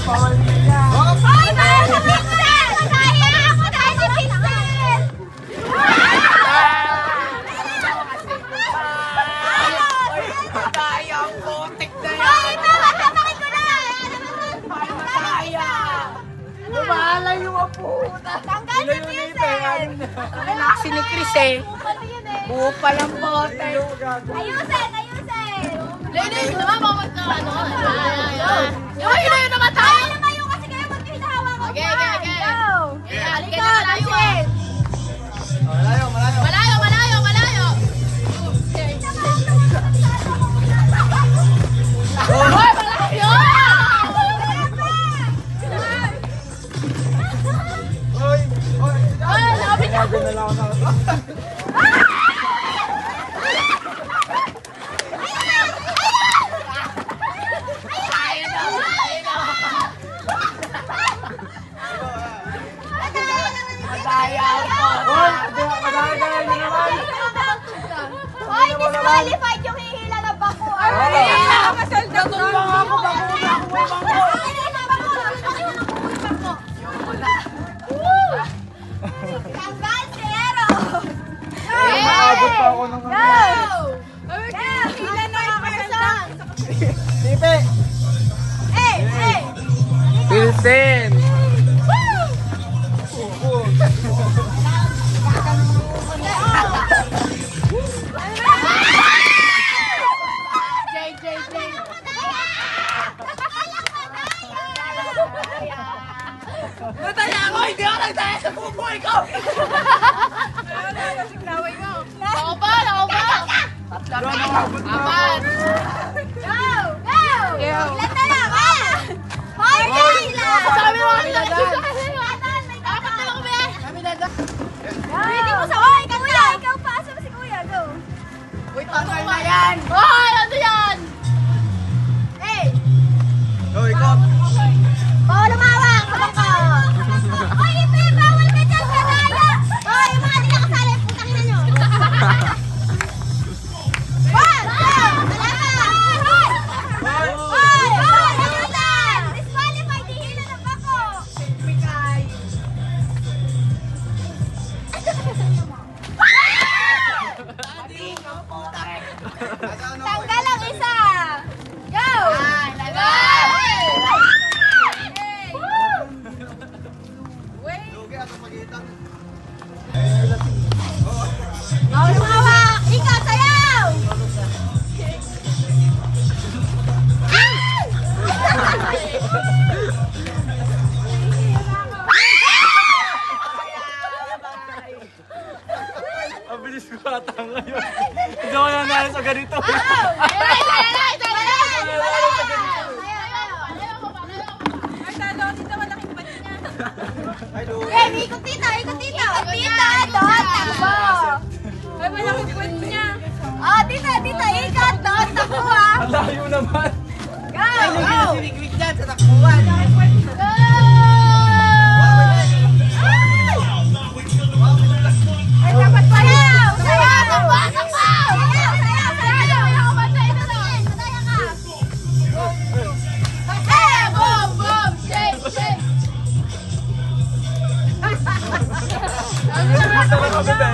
Bawal niya. Hoy, bawal sa Pixel! Madaya ako dahil sa Pixel! Madaya ang putik na yan. Hoy, ito! Masapakin ko na! Madaya. Lumahala yung apo. Tanggal sa Pixel! Kasi ni Chris eh. Buo pa lang bote. Ayusin! Ayusin! Lady, naman bawat na ano. Yung yun naman tayo. Ay, lumayo kasi kayo pag hinahawa ko. Okay, okay, okay. Go! Halika Go, na, malayo ah. Tashin! Malayo, malayo. Malayo, malayo, malayo. Hoy, malayo! Hoy, hoy. Hoy, lapit na. Gagawin na lang ako na. Madaya Hoy, madaya ka lang yun naman. Hoy, disqualified yung hihila na bako. Gatong lang ako, bako na ako may bangko. Tanggal si Ero. Maabot pa ako ng Go! Hila na yung person. Tipe. Hey! Hey! Pilsen. Nataya ako, hindi ako nagtaya sa buboy ko. Ako ba? Ako ba? Apat. Go! Go! Ilan na lang, ah! Hoy, Kayla! Sabi mo kanila. Apat na lang, be! Ready mo sa hoy, kuya! Ikaw pa, asa si kuya? Go! Uy, tanggal na yan. Hoy, ano yan? Hey! Hoy, ikaw. Bawal umawak! Sabang ka! Hoy, Ipe! Bawal ka dyan sa daya! Hoy, yung mga di nakasali, putang ina nyo! One! Two! Wala ka! Hoy! Hoy! Hoy! Ayusin! Disqualified! Hihila ng bako! Tanggal ang isa! Go! Bawal umawak! Ikaw, sayaw! Ang bilis ko ata ngayon. Hindi ako nanalo sa ganito. Okay, ikot dito, ikot dito. Dito, doon, takbo. Ay, malaking puwet niya. Oh, dito, dito, ikot, doon, takbo ah. Ang layo naman. Go, go. Sinikwik dyan sa takbuhan. Go! Ay, dapat pa sayaw, sayaw, takbo, takbo. Sayaw, sayaw, sayaw. Madaya ka. Eh, Boom, boom, shake, shake. Talaga ba,